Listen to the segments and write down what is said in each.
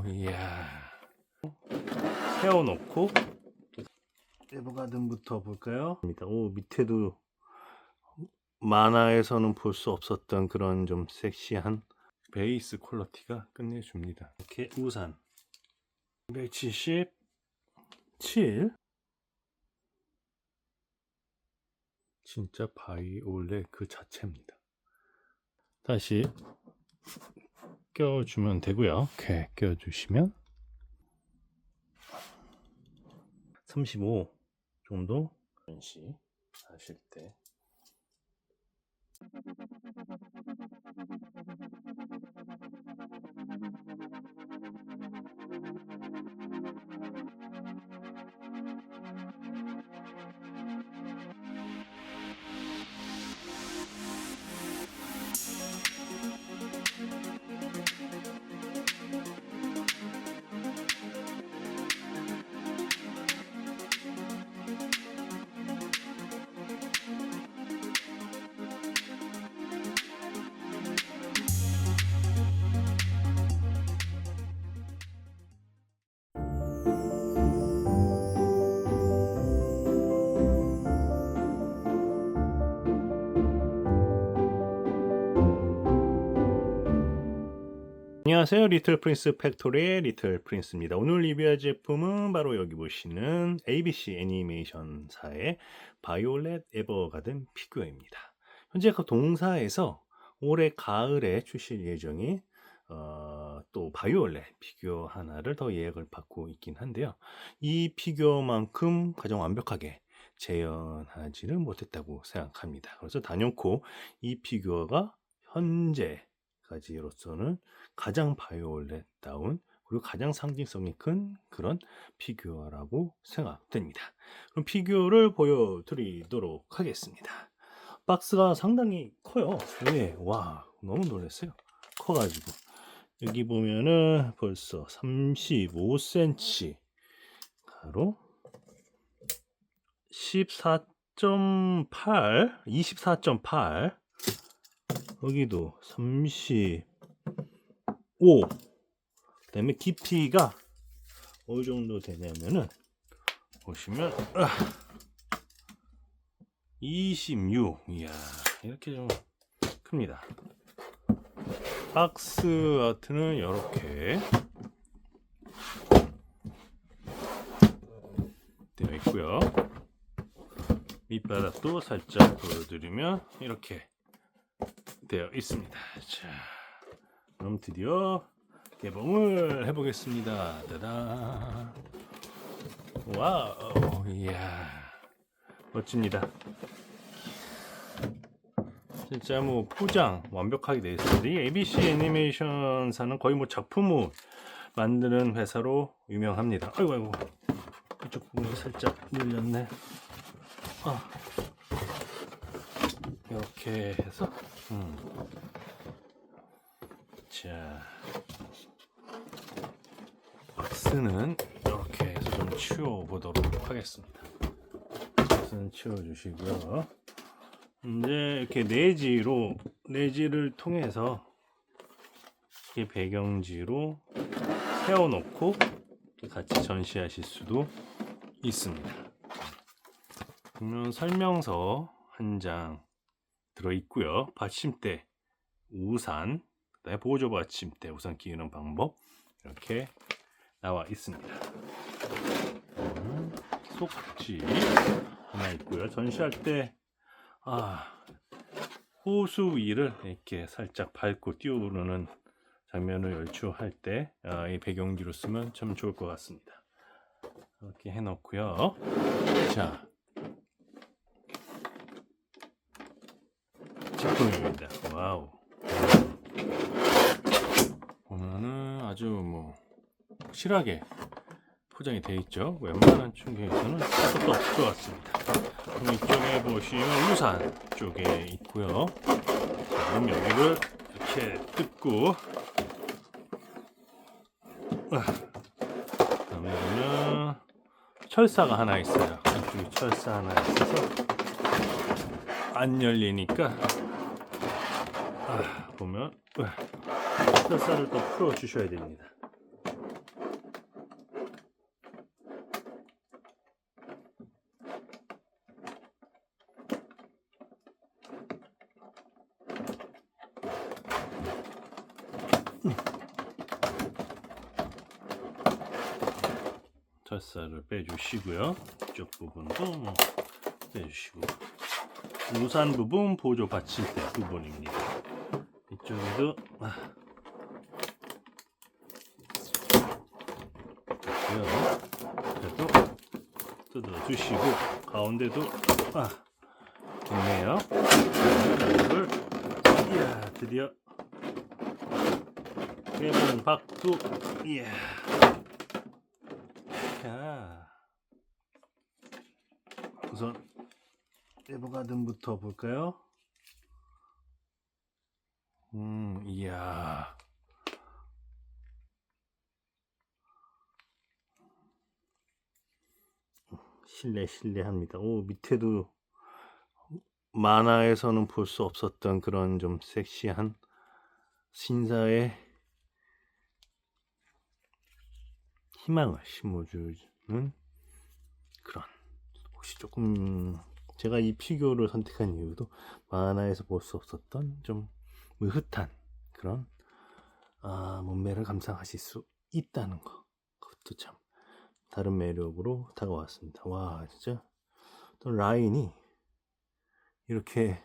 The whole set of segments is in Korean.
이야. 세워놓고 에버가든부터 볼까요? 오, 밑에도 만화에서는 볼 수 없었던 그런 좀 섹시한 베이스 퀄리티가 끝내줍니다. 이렇게 우산 177 진짜 바이올렛 그 자체입니다. 다시 껴주면 되고요. 이렇게 껴주시면 35 정도 전시 하실 때 안녕하세요. 리틀 프린스 팩토리의 리틀 프린스입니다. 오늘 리뷰할 제품은 바로 여기 보시는 ABC 애니메이션사의 바이올렛 에버가든 피규어입니다. 현재 그 동사에서 올해 가을에 출시 예정인 또 바이올렛 피규어 하나를 더 예약을 받고 있긴 한데요. 이 피규어만큼 가장 완벽하게 재현하지는 못했다고 생각합니다. 그래서 단연코 이 피규어가 현재 까지로서는 가장 바이올렛다운 그리고 가장 상징성이 큰 그런 피규어라고 생각됩니다. 그럼 피규어를 보여드리도록 하겠습니다. 박스가 상당히 커요. 네, 와, 너무 놀랐어요. 커가지고 여기 보면은 벌써 35cm 가로 14.8 24.8 여기도 35. 그다음에 깊이가 어느 정도 되냐면은 보시면 26. 이야, 이렇게 좀 큽니다. 박스 아트는 이렇게 되어 있고요. 밑바닥도 살짝 보여드리면 이렇게 되어 있습니다. 자, 그럼 드디어 개봉을 해보겠습니다. 따다. 와우, 이야, 멋집니다. 진짜 뭐 포장 완벽하게 되어 있습니다. 이 ABC 애니메이션사는 거의 뭐 작품을 만드는 회사로 유명합니다. 아이고, 이쪽 부분이 살짝 눌렸네. 이렇게 해서 자, 박스는 이렇게 해서 좀 치워보도록 하겠습니다. 박스는 치워주시고요. 이제 이렇게 내지를 통해서 이렇게 배경지로 세워놓고 같이 전시하실 수도 있습니다. 보면 설명서 한 장 들어있고요. 받침대, 우산, 그다음에 보조 받침대, 우산 끼우는 방법 이렇게 나와 있습니다. 속지 하나 있고요. 전시할 때 호수 위를 이렇게 살짝 밟고 뛰어오르는 장면을 연출할 때 이 배경지로 쓰면 참 좋을 것 같습니다. 이렇게 해놓고요. 자, 제품입니다. 와우. 보면은 아주 뭐 확실하게 포장이 되어 있죠. 웬만한 충격에서는 것도 없을 것 같습니다. 그럼 이쪽에 보시면 우산 쪽에 있고요. 자, 그럼 여기를 이렇게 뜯고 그다음에 보면 철사가 하나 있어요. 이쪽에 철사 하나 있어서 안 열리니까 보면 철사를 또 풀어 주셔야 됩니다. 털살을 빼주시고요. 이쪽 부분도 뭐 빼주시고, 우산 부분 보조 받침대 부분입니다. 이쪽에도 그래도 뜯어주시고, 가운데도 좋네요. 이걸 이야, 드디어 개봉 박두. 이야. 자, 우선 에버가든부터 볼까요? 이야. 실례합니다. 오, 밑에도 만화에서는 볼 수 없었던 그런 좀 섹시한 신사의 희망을 심어주는 그런, 혹시 조금 제가 이 피규어를 선택한 이유도 만화에서 볼 수 없었던 좀 으흐한 그런 몸매를 감상하실 수 있다는 거, 그것도 참 다른 매력으로 다가왔습니다. 와, 진짜 또 라인이 이렇게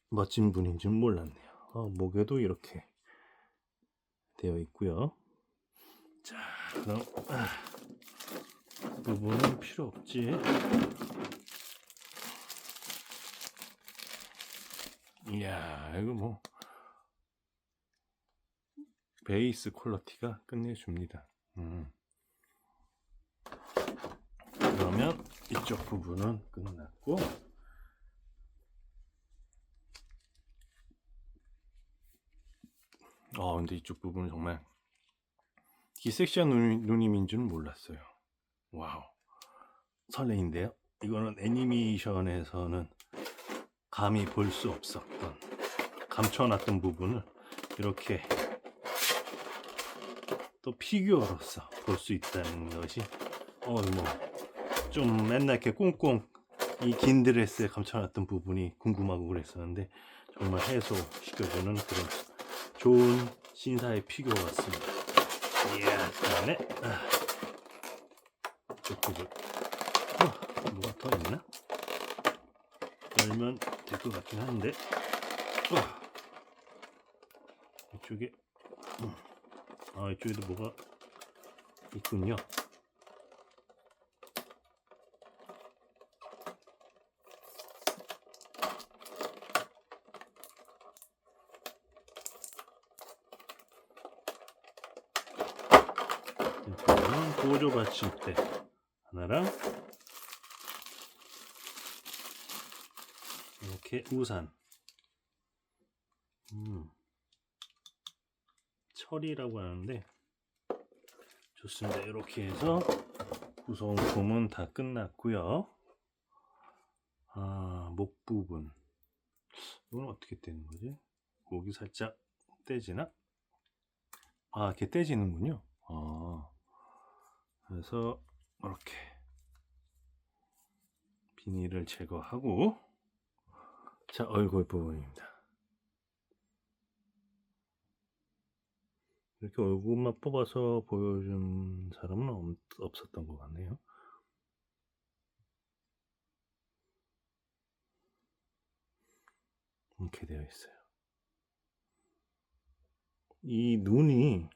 멋진 분인 줄 몰랐네요. 목에도 이렇게 되어 있고요. 자, 그럼 부분은 필요 없지. 이야, 이거 뭐 베이스 퀄리티가 끝내줍니다. 그러면 이쪽 부분은 끝났고, 근데 이쪽 부분은 정말 이 섹시한 누님인 줄은 몰랐어요. 와우, 설레인데요. 이거는 애니메이션에서는 감히 볼 수 없었던, 감춰놨던 부분을 이렇게 또 피규어로서 볼 수 있다는 것이 뭐 좀 맨날 이렇게 꽁꽁 이 긴 드레스에 감춰놨던 부분이 궁금하고 그랬었는데, 정말 해소시켜주는 그런 좋은 신사의 피규어 같습니다. 이야, 그다음에 이쪽 뭐가 더 있나? 열면 될 것 같긴 한데, 이쪽에 이쪽에도 뭐가 있군요. 이거는 보조 받침대 하나랑 이렇게 우산, 철이라고 하는데 좋습니다. 이렇게 해서 구성품은 다 끝났고요. 목 부분, 이건 어떻게 떼는 거지? 목이 살짝 떼지나? 이렇게 떼지는군요. 그래서 이렇게 비닐을 제거하고, 자, 얼굴 부분입니다. 이렇게 얼굴만 뽑아서 보여준 사람은 없었던 것 같네요. 이렇게 되어 있어요. 이 눈이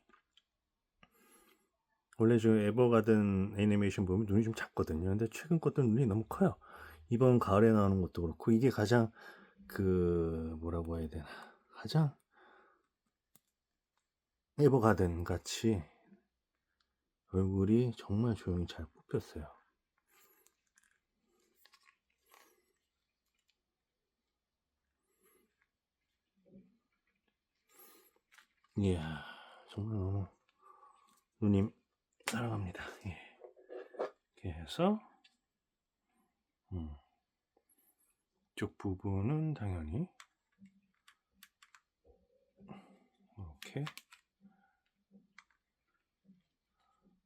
원래 저 에버가든 애니메이션 보면 눈이 좀 작거든요. 근데 최근 것들은 눈이 너무 커요. 이번 가을에 나오는 것도 그렇고, 이게 가장 뭐라고 해야 되나, 가장 에버가든 같이 얼굴이 정말 조용히 잘 뽑혔어요. 이야, 정말 너무 누님 사랑합니다. 이렇게 해서 이쪽 부분은 당연히 이렇게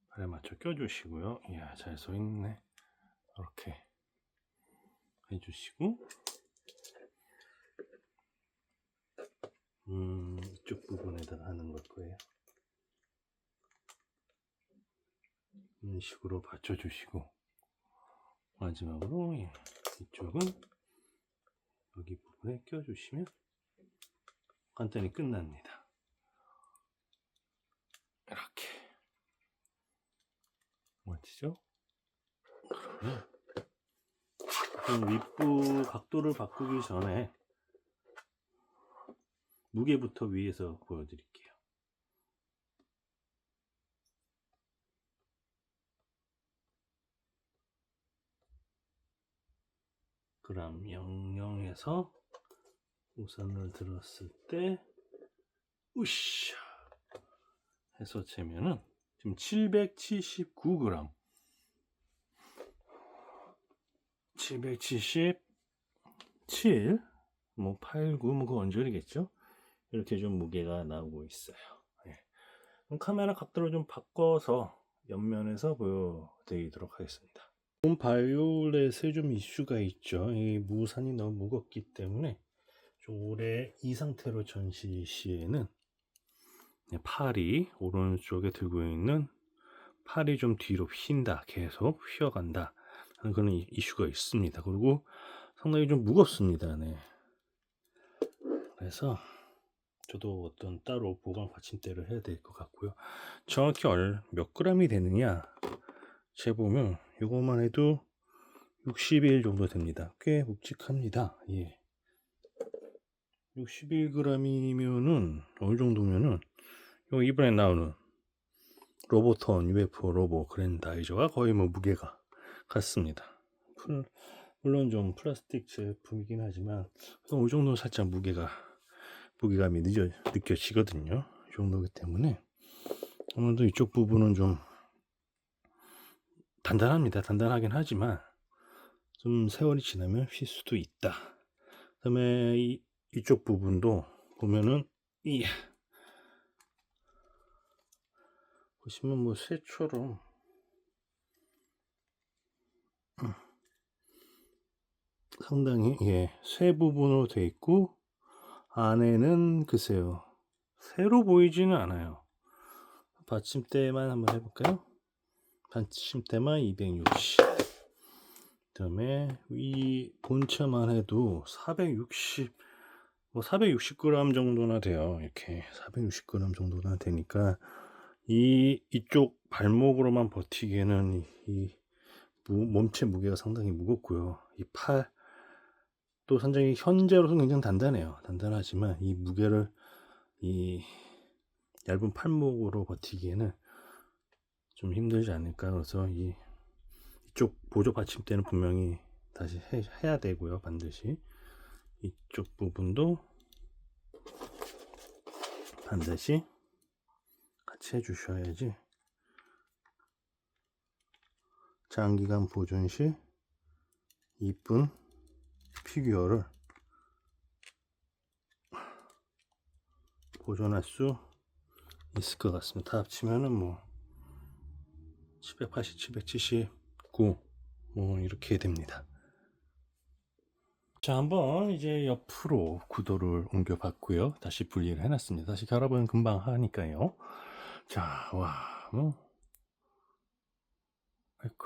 발에 맞춰 껴주시고요. 이야, 잘 서있네. 이렇게 해주시고, 이쪽 부분에다가 하는 걸 거예요. 이런 식으로 받쳐주시고, 마지막으로 이쪽은 여기 부분에 껴주시면 간단히 끝납니다. 이렇게 멋지죠? 그러면 윗부 각도를 바꾸기 전에 무게부터 위에서 보여드릴게요. 그럼 00에서 우선을 들었을 때 우샤 해서 재면은 지금 779g 777 뭐 89 뭐 그 언저리겠죠. 이렇게 좀 무게가 나오고 있어요. 네. 그럼 카메라 각도를 좀 바꿔서 옆면에서 보여드리도록 하겠습니다. 바이올렛에 좀 이슈가 있죠. 이 무선이 너무 무겁기 때문에 좀 오래 이 상태로 전시 시에는 팔이 오른쪽에 들고 있는 팔이 좀 뒤로 휜다, 계속 휘어간다 하는 그런 이슈가 있습니다. 그리고 상당히 좀 무겁습니다. 네. 그래서 저도 어떤 따로 보강 받침대를 해야 될 것 같고요. 정확히 몇 g이 되느냐 재보면 이것만 해도 60일 정도 됩니다. 꽤 묵직합니다. 예. 61g이면은 어느 정도면은 이번에 나오는 로보톤 UFO 로보 그랜다이저가 거의 뭐 무게가 같습니다. 물론 좀 플라스틱 제품이긴 하지만 어느 정도 살짝 무게감이 느껴지거든요. 이 정도기 때문에 아무래도 이쪽 부분은 좀 단단합니다. 단단하긴 하지만 좀 세월이 지나면 휠 수도 있다. 그 다음에 이쪽 부분도 보면은 보시면 뭐 쇠처럼 상당히 쇠 부분으로 되어 있고 안에는 글쎄요 새로 보이지는 않아요. 받침대만 한번 해볼까요? 받침대만 260. 그 다음에 이 본체만 해도 460 뭐 460g 정도나 돼요. 이렇게 460g 정도나 되니까 이쪽 발목으로만 버티기에는 이 몸체 무게가 상당히 무겁고요. 이 팔도 상당히 현재로서는 굉장히 단단해요. 단단하지만 이 무게를 이 얇은 팔목으로 버티기에는 좀 힘들지 않을까. 그래서 이쪽 보조 받침대는 분명히 다시 해야 되고요. 반드시 이쪽 부분도 반드시 같이 해주셔야지 장기간 보존 시 이쁜 피규어를 보존할 수 있을 것 같습니다. 다 합치면은 뭐 780, 779 뭐 이렇게 됩니다. 자, 한번 이제 옆으로 구도를 옮겨 봤고요. 다시 분리를 해놨습니다. 다시 결합은 금방 하니까요. 자, 와, 뭐 아이쿠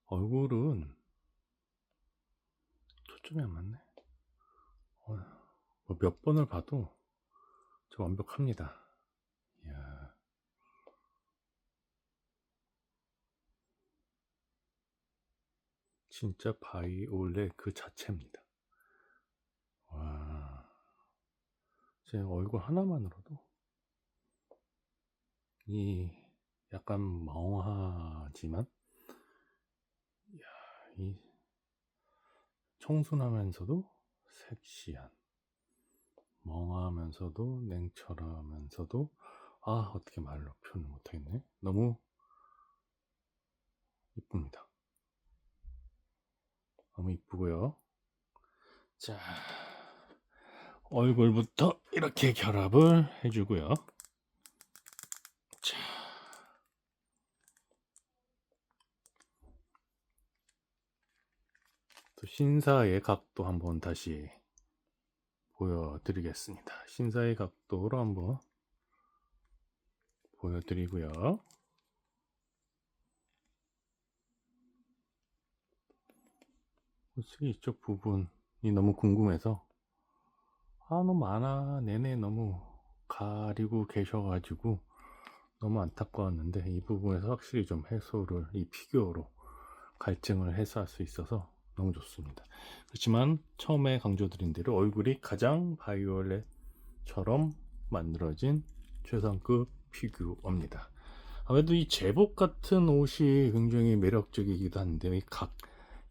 얼굴은 초점이 안 맞네. 뭐 몇 번을 봐도 저 완벽합니다. 이야. 진짜 바이올렛 그 자체입니다. 와, 제 얼굴 하나만으로도 이 약간 멍하지만 이 청순하면서도 섹시한, 멍하면서도 냉철하면서도 어떻게 말로 표현을 못하겠네. 너무 이쁩니다. 너무 이쁘고요. 자, 얼굴부터 이렇게 결합을 해주고요. 자, 또 신사의 각도 한번 다시 보여드리겠습니다. 신사의 각도로 한번 보여드리고요. 솔직히 이쪽 부분이 너무 궁금해서 너무 많아 내내 너무 가리고 계셔가지고 너무 안타까웠는데, 이 부분에서 확실히 좀 해소를 이 피규어로 갈증을 해소할 수 있어서 너무 좋습니다. 그렇지만 처음에 강조드린 대로 얼굴이 가장 바이올렛처럼 만들어진 최상급 피규어입니다. 아무래도 이 제복 같은 옷이 굉장히 매력적이기도 한데, 이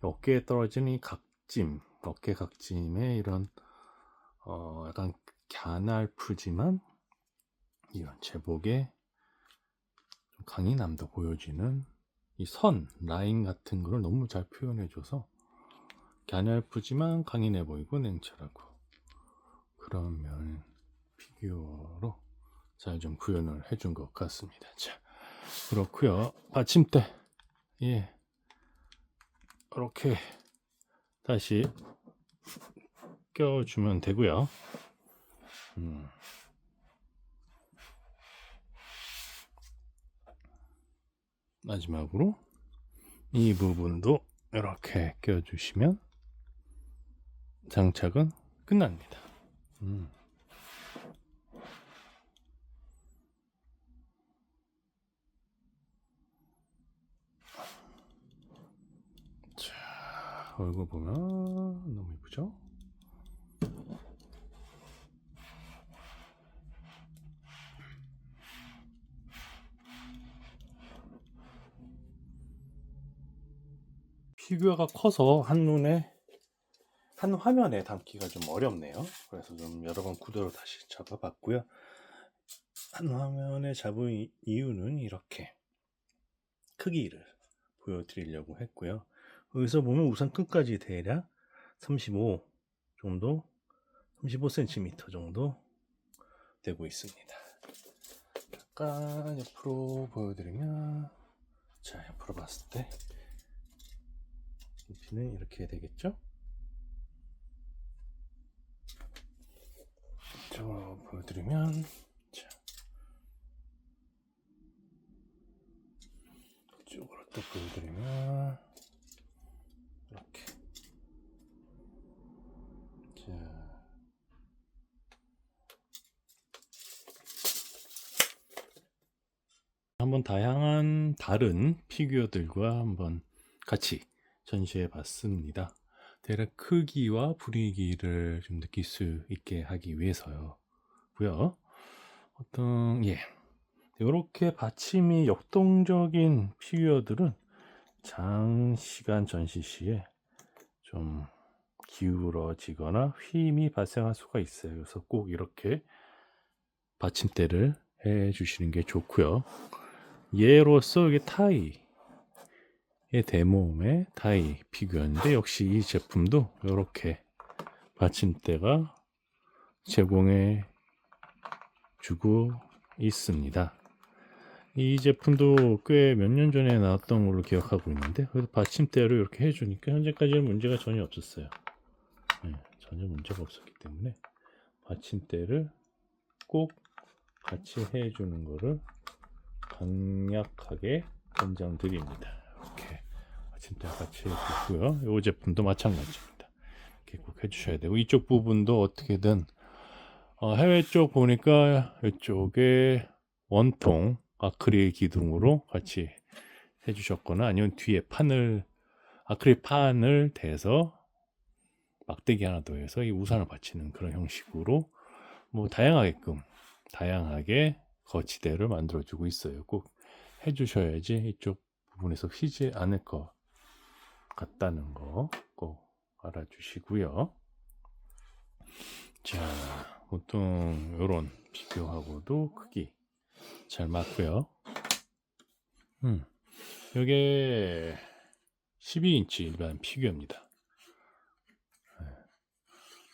어깨에 떨어지는 이 각짐, 어깨 각짐에 이런 약간 갸날프지만 이런 제복에 좀 강인함도 보여지는 이 선, 라인 같은 걸 너무 잘 표현해줘서 갸냘프지만 강인해 보이고 냉철하고 그런 면 피규어로 잘 좀 구현을 해준 것 같습니다. 자, 그렇고요. 받침대, 예, 이렇게 다시 껴주면 되고요. 마지막으로 이 부분도 이렇게 껴주시면 장착은 끝납니다. 자, 얼굴 보면 너무 예쁘죠? 피규어가 커서 한눈에 한 화면에 담기가 좀 어렵네요. 그래서 좀 여러 번 구도로 다시 잡아봤고요. 한 화면에 잡은 이유는 이렇게 크기를 보여드리려고 했고요. 여기서 보면 우선 끝까지 대략 35 정도, 35cm 정도 되고 있습니다. 약간 옆으로 보여드리면, 자, 옆으로 봤을 때 높이는 이렇게 되겠죠? 이쪽으로 보여드리면, 자, 이쪽으로 또 보여드리면 이렇게. 자, 한번 다양한 다른 피규어들과 한번 같이 전시해 봤습니다. 대략 크기와 분위기를 좀 느낄 수 있게 하기 위해서요. 고요. 이렇게 받침이 역동적인 피규어들은 장시간 전시 시에 좀 기울어지거나 휘임이 발생할 수가 있어요. 그래서 꼭 이렇게 받침대를 해 주시는 게 좋고요. 예로서 이게 타이의 데모음의 타이 피규어인데, 역시 이 제품도 이렇게 받침대가 제공해 주고 있습니다. 이 제품도 꽤 몇 년 전에 나왔던 걸로 기억하고 있는데, 그래도 받침대로 이렇게 해주니까 현재까지는 문제가 전혀 없었어요. 네, 전혀 문제가 없었기 때문에 받침대를 꼭 같이 해주는 거를 강력하게 권장드립니다. 이렇게 받침대 같이 해주고요. 이 제품도 마찬가지입니다. 이렇게 꼭 해주셔야 되고, 이쪽 부분도 어떻게든 해외 쪽 보니까 이쪽에 원통 아크릴 기둥으로 같이 해주셨거나, 아니면 뒤에 아크릴 판을 대서 막대기 하나 더해서 이 우산을 받치는 그런 형식으로 뭐 다양하게 거치대를 만들어주고 있어요. 꼭 해주셔야지 이쪽 부분에서 휘지 않을 것 같다는 거 꼭 알아주시고요. 자, 보통 이런 피규어하고도 크기 잘 맞고요. 이게 12인치 일반 피규어입니다.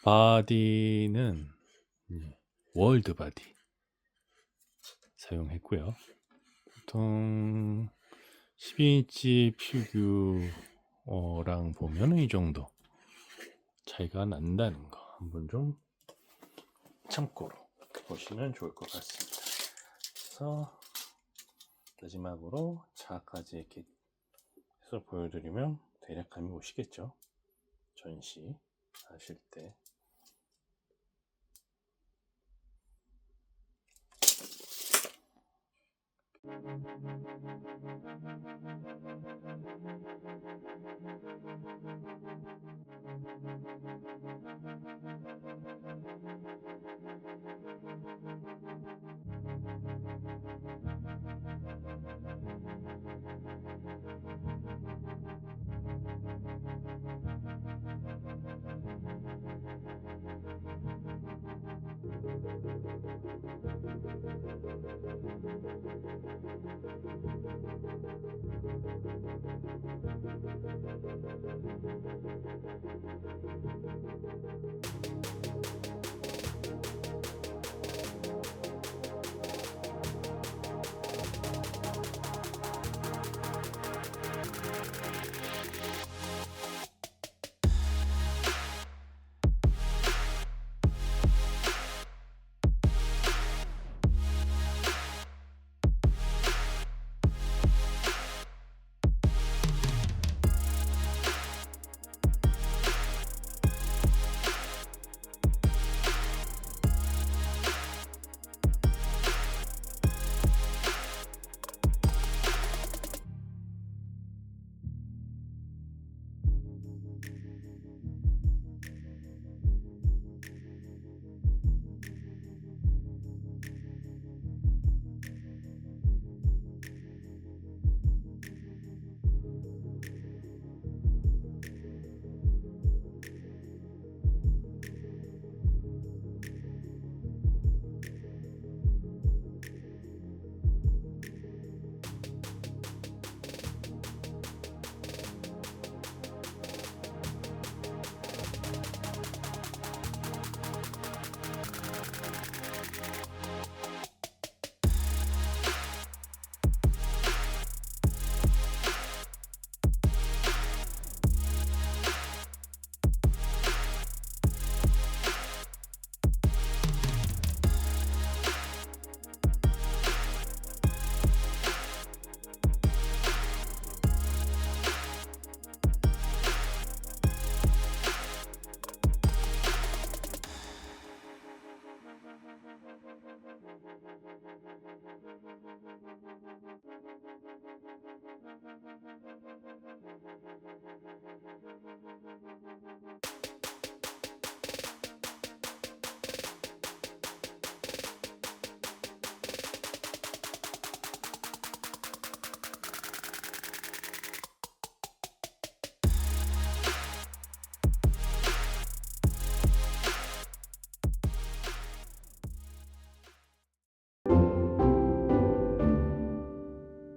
바디는 월드 바디 사용했고요. 보통 12인치 피규어랑 보면 이 정도 차이가 난다는 거 한번 좀 참고로 보시면 좋을 것 같습니다. 그래서 마지막으로 차까지 이렇게 해서 보여드리면 대략 감이 오시겠죠. 전시 하실 때.